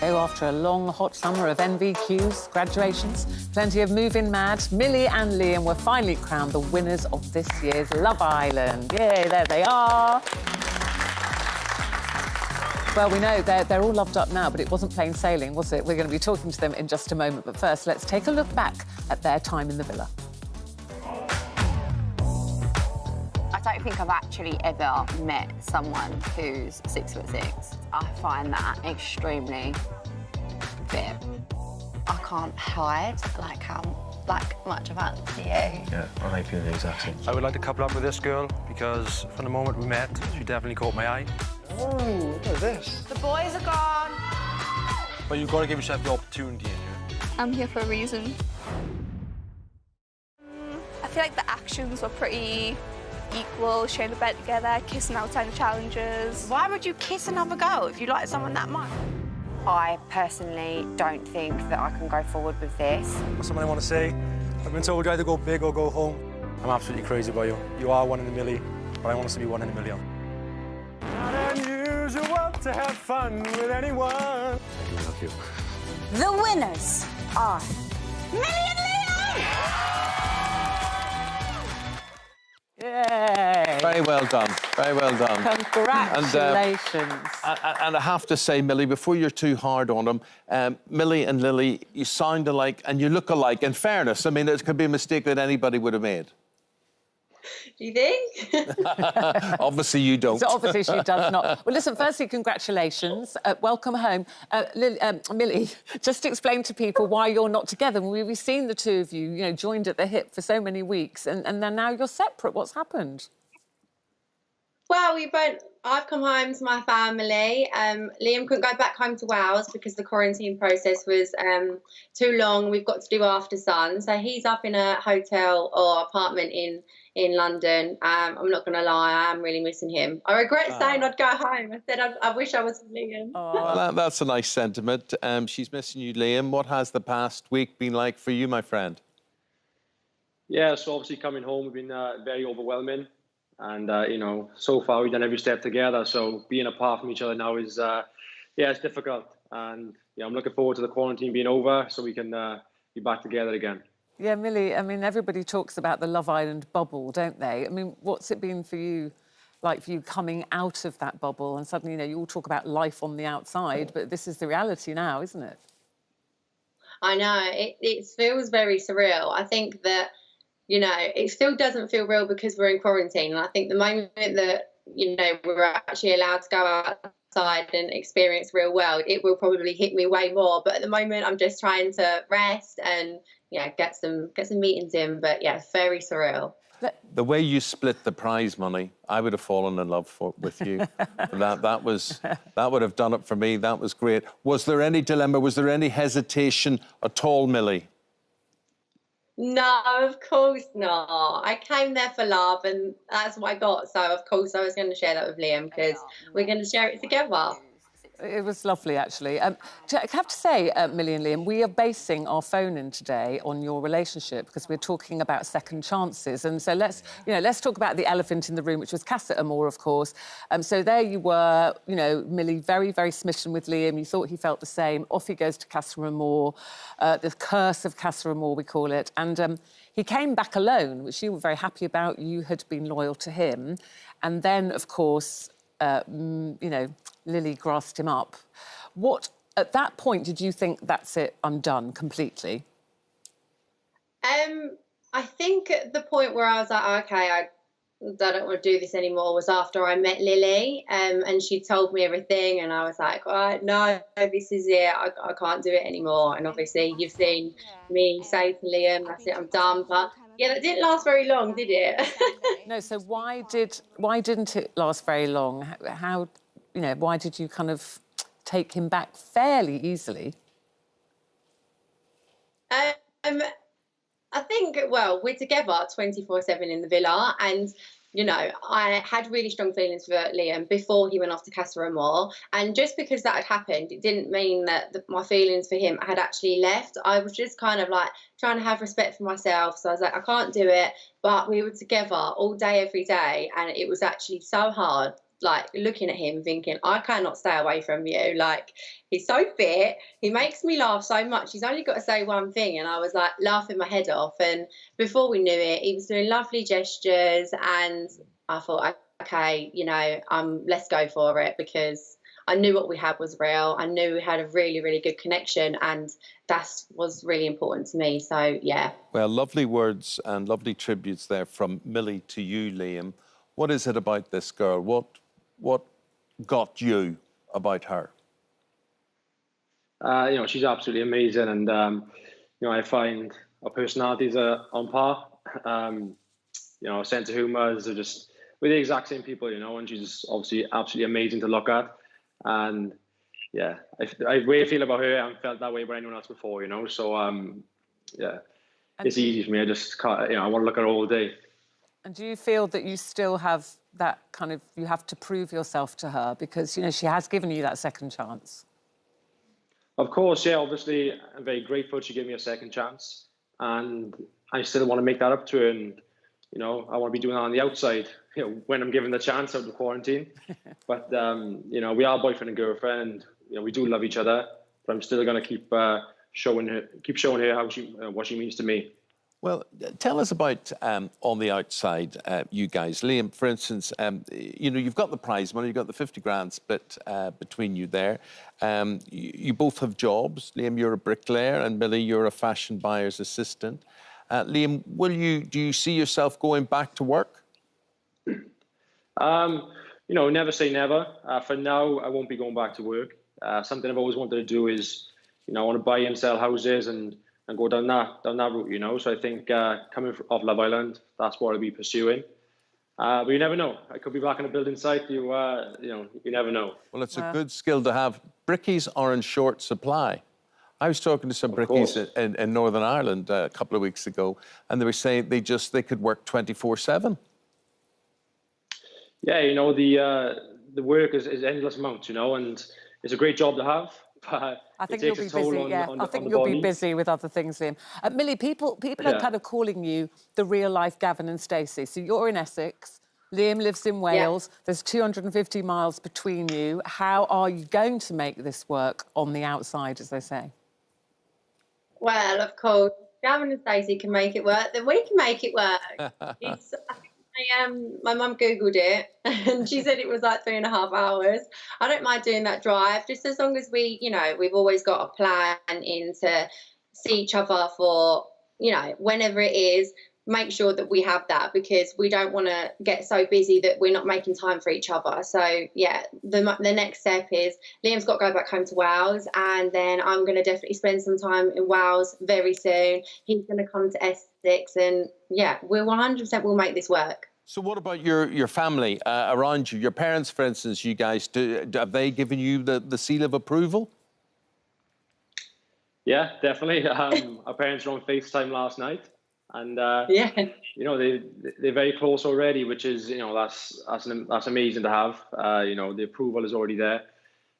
Oh, after a long, hot summer of NVQs, graduations, plenty of move-in mad, Millie and Liam were finally crowned the winners of this year's Love Island. Yay, there they are. Well, we know they're all loved up now, but it wasn't plain sailing, was it? We're going to be talking to them in just a moment. But first, let's take a look back at their time in the villa. I don't think I've actually ever met someone who's 6'6". I find that extremely fit. I can't hide how much I fancy you. Yeah, I like feeling the exact same. I would like to couple up with this girl because from the moment we met, she definitely caught my eye. Oh, look at this. The boys are gone. But you've got to give yourself the opportunity in here. I'm here for a reason. I feel like the actions were pretty equal, sharing the bed together, kissing outside the challenges. Why would you kiss another girl if you like someone that much? I personally don't think that I can go forward with this. What's something I want to say? I've been told you either go big or go home. I'm absolutely crazy about you. You are one in a million, but I want us to be one in a million. Not unusual to have fun with anyone. I do love you. The winners are Millie and Liam! Yay! Very well done. Very well done. Congratulations. And I have to say, Millie, before you're too hard on them, Millie and Lily, you sound alike and you look alike. In fairness, I mean, it could be a mistake that anybody would have made. Do you think? Obviously, you don't. So obviously, she does not. Well, listen, firstly, congratulations. Welcome home. Millie, just explain to people why you're not together. We've seen the two of you, joined at the hip for so many weeks, and then now you're separate. What's happened? Well, I've come home to my family. Liam couldn't go back home to Wales because the quarantine process was too long. We've got to do after sun. So he's up in a hotel or apartment in London. I'm not going to lie, I am really missing him. I regret saying I'd go home. I said I wish I was with Liam. Well, that's a nice sentiment. She's missing you, Liam. What has the past week been like for you, my friend? Yeah, so obviously coming home has been very overwhelming. And, so far we've done every step together. So being apart from each other now is, it's difficult. And, I'm looking forward to the quarantine being over so we can be back together again. Yeah, Millie, I mean, everybody talks about the Love Island bubble, don't they? I mean, what's it been for you, coming out of that bubble and suddenly, you all talk about life on the outside, but this is the reality now, isn't it? I know. It feels very surreal. I think that, it still doesn't feel real because we're in quarantine. And I think the moment that, we're actually allowed to go outside and experience real world, it will probably hit me way more. But at the moment, I'm just trying to rest and, get some meetings in. But, yeah, very surreal. The way you split the prize money, I would have fallen in love with you. that would have done it for me. That was great. Was there any dilemma? Was there any hesitation at all, Millie? No, of course not. I came there for love and that's what I got. So, of course, I was going to share that with Liam because we're going to share it together. It was lovely, actually. I have to say, Millie and Liam, we are basing our phone-in today on your relationship because we're talking about second chances. And so let's talk about the elephant in the room, which was Casa Amore, of course. So there you were, Millie, very, very smitten with Liam. You thought he felt the same. Off he goes to Casa Amore, the curse of Casa Amore, we call it. And he came back alone, which you were very happy about. You had been loyal to him. And then, of course, Lily grasped him up. At that point, did you think, that's it, I'm done completely? I think at the point where I was like, OK, I don't want to do this anymore was after I met Lily and she told me everything and I was like, oh, no, this is it. I can't do it anymore. And obviously you've seen me say to Liam, that's it, I'm done. But yeah, that didn't last very long, did it? No, so why didn't it last very long? How, why did you kind of take him back fairly easily? I think, well, we're together 24/7 in the villa and, I had really strong feelings for Liam before he went off to Casa Amore. And just because that had happened, it didn't mean that my feelings for him had actually left. I was just kind of trying to have respect for myself. So I was like, I can't do it. But we were together all day, every day. And it was actually so hard like looking at him thinking, I cannot stay away from you. Like, he's so fit, he makes me laugh so much, he's only got to say one thing. And I was like laughing my head off, and before we knew it, he was doing lovely gestures, and I thought, okay, you know, let's go for it, because I knew what we had was real. I knew we had a really, really good connection, and that was really important to me. So, yeah. Well, lovely words and lovely tributes there from Millie to you, Liam. What is it about this girl? What got you about her? You know, she's absolutely amazing, and you know, I find our personalities are on par. You know, our sense of humour is just, we're the exact same people, you know, and she's obviously absolutely amazing to look at. And yeah, I really feel about her. I haven't felt that way about anyone else before, you know. So yeah, it's easy for me. I just can't, you know, I want to look at her all day. And do you feel that you still have that kind of, you have to prove yourself to her, because, you know, she has given you that second chance? Of course, yeah. Obviously, I'm very grateful she gave me a second chance, and I still want to make that up to her. And you know, I want to be doing that on the outside, you know, when I'm given the chance out of quarantine. But you know, we are boyfriend and girlfriend. You know, we do love each other. But I'm still going to keep showing her how what she means to me. Well, tell us about on the outside, you guys. Liam, for instance, you know, you've got the prize money, you've got the 50 grand split between you there. You both have jobs. Liam, you're a bricklayer, and Millie, you're a fashion buyer's assistant. Liam, do you see yourself going back to work? You know, never say never. For now, I won't be going back to work. Something I've always wanted to do is, you know, I want to buy and sell houses and go down that route, you know. So I think coming off Love Island, that's what I'll be pursuing. But you never know. I could be back on a building site. You know, you never know. Well, it's a good skill to have. Brickies are in short supply. I was talking to some brickies in Northern Ireland a couple of weeks ago, and they were saying they could work 24/7. Yeah, you know, the work is endless amounts, you know, and it's a great job to have. But I think you'll be busy. Yeah, I think you'll be busy with other things, Liam. Millie, people are kind of calling you the real-life Gavin and Stacey. So you're in Essex. Liam lives in Wales. Yeah. There's 250 miles between you. How are you going to make this work on the outside, as they say? Well, of course, Gavin and Stacey can make it work, then we can make it work. My mum Googled it, and she said it was like 3.5 hours. I don't mind doing that drive, just as long as we, you know, we've always got a plan in to see each other for, you know, whenever it is. Make sure that we have that, because we don't want to get so busy that we're not making time for each other. So yeah, the next step is Liam's got to go back home to Wales, and then I'm going to definitely spend some time in Wales very soon. He's going to come to Essex, and yeah, we're 100% will make this work. So what about your family around you? Your parents, for instance, you guys, have they given you the seal of approval? Yeah, definitely. Our parents were on FaceTime last night. And yeah, you know, they're very close already, which is, you know, that's amazing to have. You know, the approval is already there,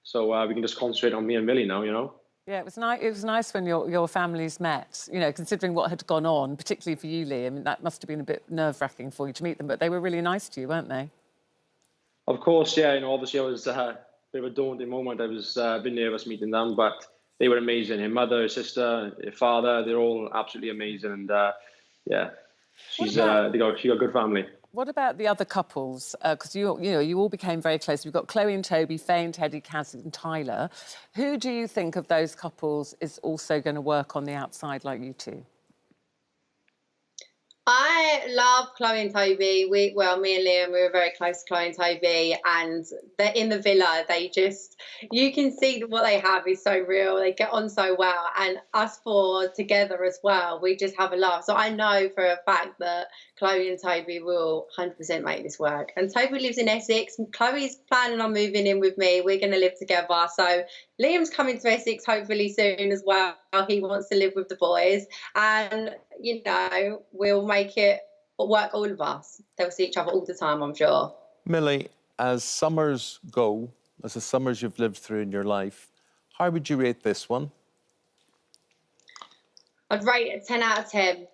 so we can just concentrate on me and Millie now. You know. Yeah, it was nice. It was nice when your families met. You know, considering what had gone on, particularly for you, Liam, that must have been a bit nerve-wracking for you to meet them. But they were really nice to you, weren't they? Of course, yeah. You know, obviously, it was a bit of a daunting moment. I was a bit nervous meeting them, but they were amazing. Her mother, her sister, her father—they're all absolutely amazing. And yeah, she got a good family. What about the other couples? Because you know, you all became very close. We've got Chloe and Toby, Faye and Teddy, Kaz and Tyler. Who do you think of those couples is also going to work on the outside like you two? I love Chloe and Toby. Me and Liam, we were very close to Chloe and Toby, and they're in the villa. You can see what they have is so real. They get on so well, and us four together as well, we just have a laugh. So I know for a fact that Chloe and Toby will 100% make this work. And Toby lives in Essex, and Chloe's planning on moving in with me. We're going to live together. So Liam's coming to Essex hopefully soon as well. He wants to live with the boys, and you know, we'll make it work, all of us. They'll see each other all the time, I'm sure. Millie, as summers go, as the summers you've lived through in your life, how would you rate this one? I'd rate it 10 out of 10.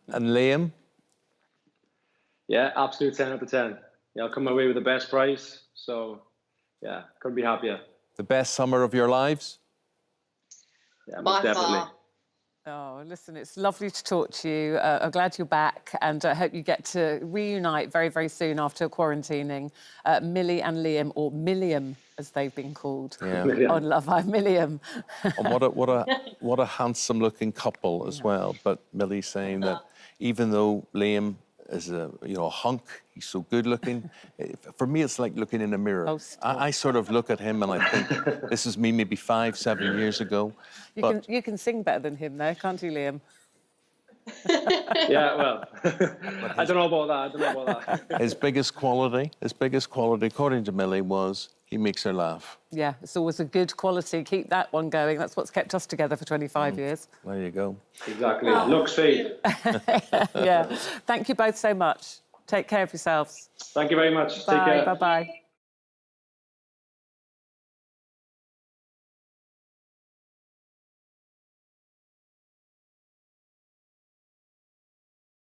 And Liam? Yeah, absolute 10 out of 10. come away with the best prize. So, yeah, couldn't be happier. The best summer of your lives? Yeah, By most definitely. far. Oh, listen, it's lovely to talk to you. I'm glad you're back, and I hope you get to reunite very, very soon after quarantining. Millie and Liam, or MILLIAM, as they've been called on Love Island. MILLIAM. And what a handsome-looking couple as well. But Millie saying that even though Liam is a hunk, he's so good-looking. For me, it's like looking in a mirror. Oh, I sort of look at him and I think, this is me maybe 5, 7 years ago. You can sing better than him, though, can't you, Liam? Yeah, well, I don't know about that. His biggest quality, according to Millie, was he makes her laugh. Yeah, it's always a good quality. Keep that one going. That's what's kept us together for 25 years. There you go. Exactly. Looks feed. Yeah. Thank you both so much. Take care of yourselves. Thank you very much. Bye. Take care. Bye-bye.